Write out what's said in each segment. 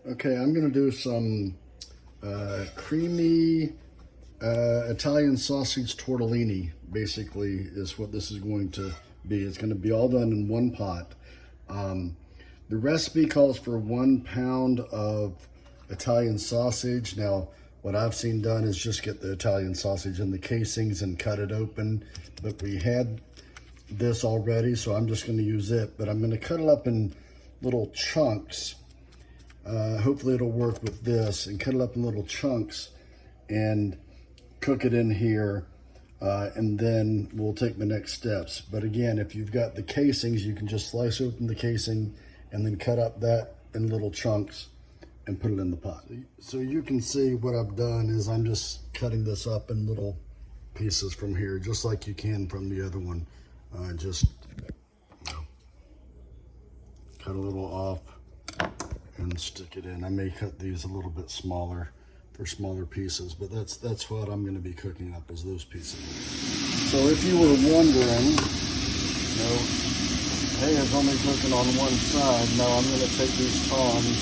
Okay, I'm gonna do some creamy Italian sausage tortellini, basically, is what this is going to be. It's gonna be all done in one pot. The recipe calls for 1 pound of Italian sausage. Now, what I've seen done is just get the Italian sausage in the casings and cut it open, but we had this already, so I'm just gonna use it, but I'm gonna cut it up in little chunks. Hopefully it'll work with this, and cut it up in little chunks and cook it in here, and then we'll take the next steps. But again, if you've got the casings, you can just slice open the casing and then cut up that in little chunks and put it in the pot. So you can see what I've done is I'm just cutting this up in little pieces from here, just like you can from the other one. Just cut a little off and stick it in. I may cut these a little bit smaller for smaller pieces, but that's what I'm going to be cooking up, is those pieces. So if you were wondering, hey, it's only cooking on one side. Now I'm going to take these tongs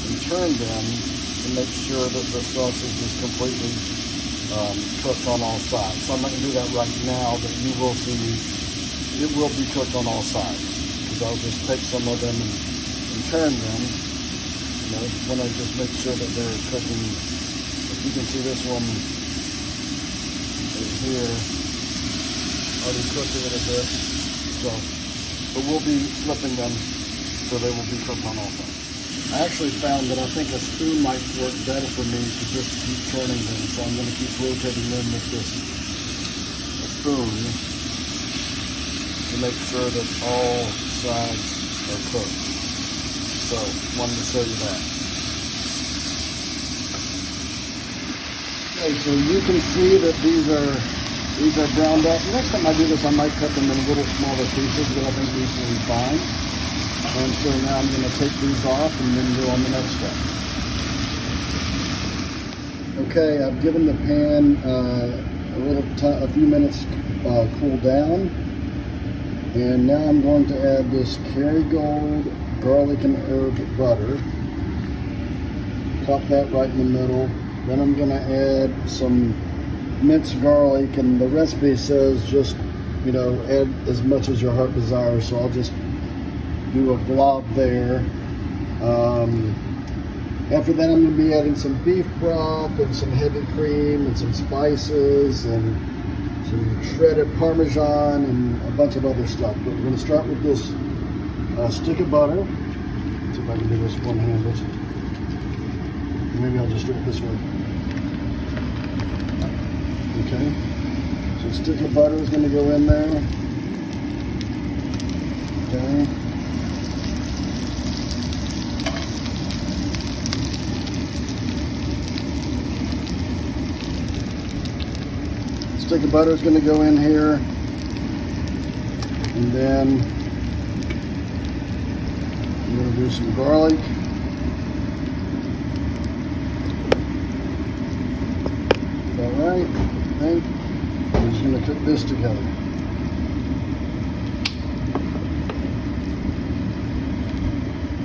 and turn them to make sure that the sausage is completely cooked on all sides. So I'm not going to do that right now, but you will see it will be cooked on all sides, because I'll just take some of them and turn them. When I just make sure that they're cooking. If you can see this one right here, already cooked a little bit. So, but we'll be flipping them so they will be cooked on all sides. I actually found that I think a spoon might work better for me to just keep turning them. So I'm going to keep rotating them with this spoon to make sure that all sides are cooked. So, wanted to show you that. Okay, so you can see that these are browned up. Next time I do this, I might cut them in little smaller pieces, but I think these will be fine. And so now I'm going to take these off and then go on the next step. Okay, I've given the pan a few minutes cool down, and now I'm going to add this Kerrygold garlic and herb butter. Pop that right in the middle. Then I'm going to add some minced garlic, and the recipe says just, add as much as your heart desires, so I'll just do a glob there. After that, I'm going to be adding some beef broth and some heavy cream and some spices and some shredded Parmesan and a bunch of other stuff. But we're going to start with this stick of butter. Let's see if I can do this one-handed. Maybe I'll just do it this way. Okay. So a stick of butter is going to go in there. Okay. Stick of butter is going to go in here. And then I'm going to do some garlic. All right, I think I'm just going to cook this together.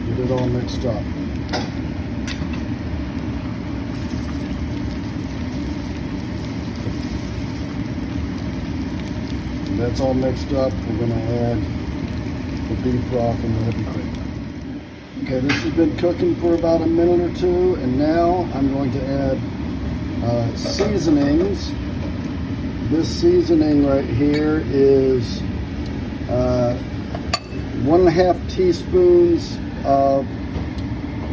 Get it all mixed up. And that's all mixed up. We're going to add the beef broth and the heavy cream. Okay, this has been cooking for about a minute or two, and now I'm going to add seasonings. This seasoning right here is 1.5 teaspoons of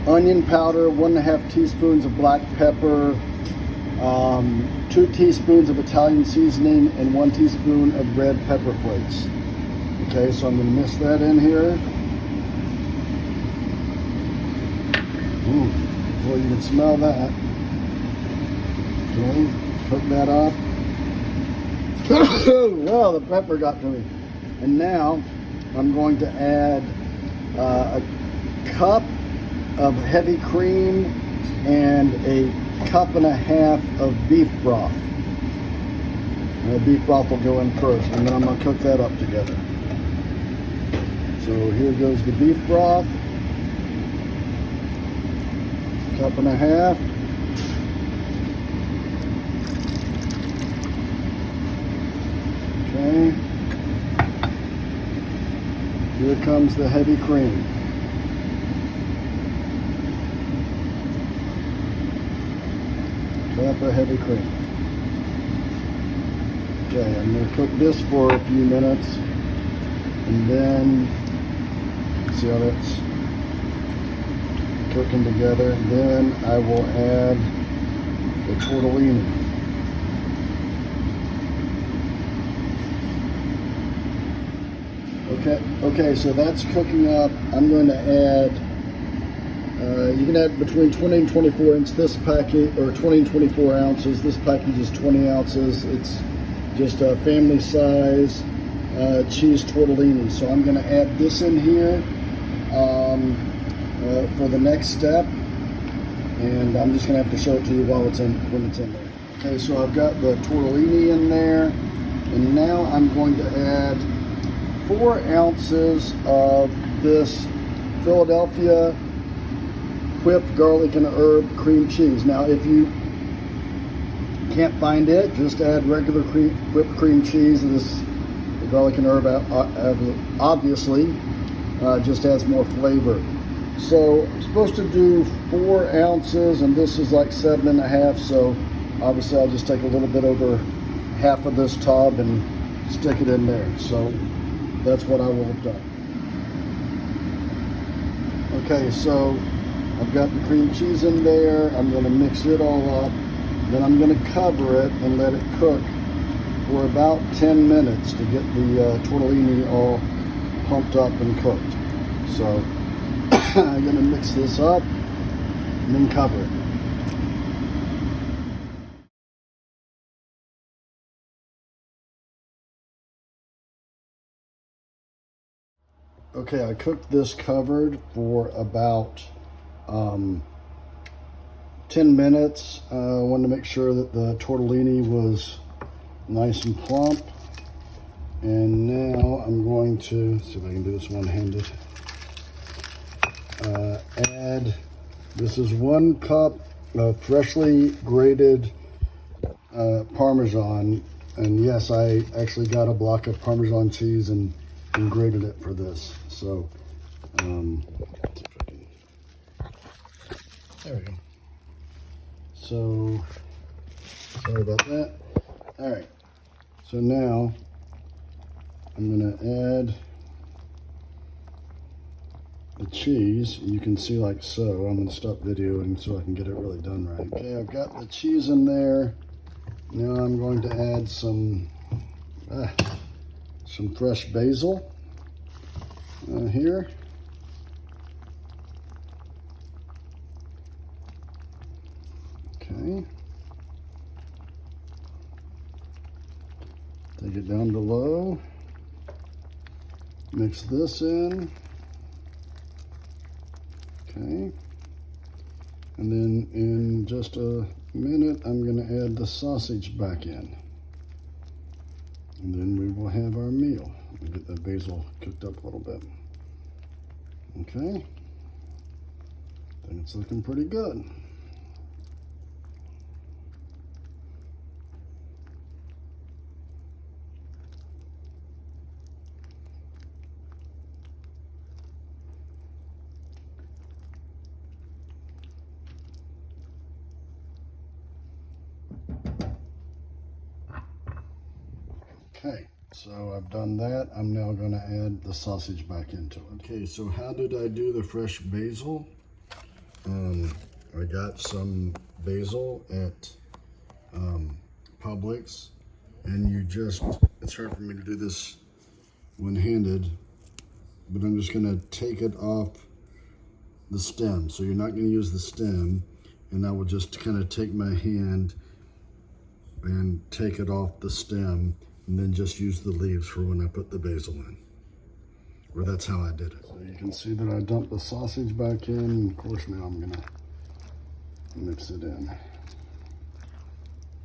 onion powder, 1.5 teaspoons of black pepper, 2 teaspoons of Italian seasoning, and 1 teaspoon of red pepper flakes. Okay, so I'm going to mix that in here. Ooh, boy, you can smell that. Okay, cook that up. Well, the pepper got to me. And now I'm going to add a cup of heavy cream and a cup and a half of beef broth. And the beef broth will go in first, and then I'm going to cook that up together. So here goes the beef broth. cup and a half. Okay. Here comes the heavy cream. Cup of heavy cream. Okay, I'm going to cook this for a few minutes, and then see how that's cooking together. Then I will add the tortellini. Okay, so that's cooking up. I'm going to add, you can add between 20 and 24 ounces. This package, or 20 and 24 ounces. This package is 20 ounces. It's just a family size cheese tortellini. So I'm going to add this in here for the next step. And I'm just going to have to show it to you while it's in, when it's in there. Okay, so I've got the tortellini in there. And now I'm going to add 4 ounces of this Philadelphia whipped garlic and herb cream cheese. Now, if you can't find it, just add regular whipped cream cheese. This the garlic and herb obviously just adds more flavor. So I'm supposed to do 4 ounces, and this is like 7.5. So obviously, I'll just take a little bit over half of this tub and stick it in there. So that's what I will have done. Okay, so I've got the cream cheese in there. I'm going to mix it all up. Then I'm going to cover it and let it cook for about 10 minutes to get the tortellini all pumped up and cooked. So I'm going to mix this up and then cover it. Okay, I cooked this covered for about 10 minutes. I wanted to make sure that the tortellini was nice and plump. And now I'm going to, see if I can do this one-handed, add, this is 1 cup of freshly grated Parmesan. And yes, I actually got a block of Parmesan cheese and grated it for this. So, there we go. So, sorry about that. All right. So now I'm going to add the cheese. You can see like so. I'm going to stop videoing so I can get it really done right. Okay, I've got the cheese in there. Now I'm going to add some fresh basil here. Okay. Take it down to low. Mix this in. Okay. And then in just a minute, I'm going to add the sausage back in. And then we will have our meal. We'll get that basil cooked up a little bit. Okay. I think it's looking pretty good. Okay, so I've done that. I'm now going to add the sausage back into it. Okay, so how did I do the fresh basil? I got some basil at Publix, and it's hard for me to do this one-handed, but I'm just going to take it off the stem. So you're not going to use the stem, and I will just kind of take my hand and take it off the stem, and then just use the leaves for when I put the basil in. Or that's how I did it. So you can see that I dumped the sausage back in, and of course now I'm gonna mix it in.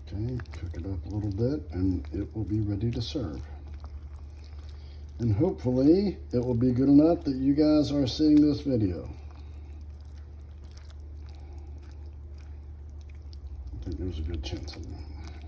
Okay, cook it up a little bit, and it will be ready to serve. And hopefully it will be good enough that you guys are seeing this video. I think there's a good chance of that.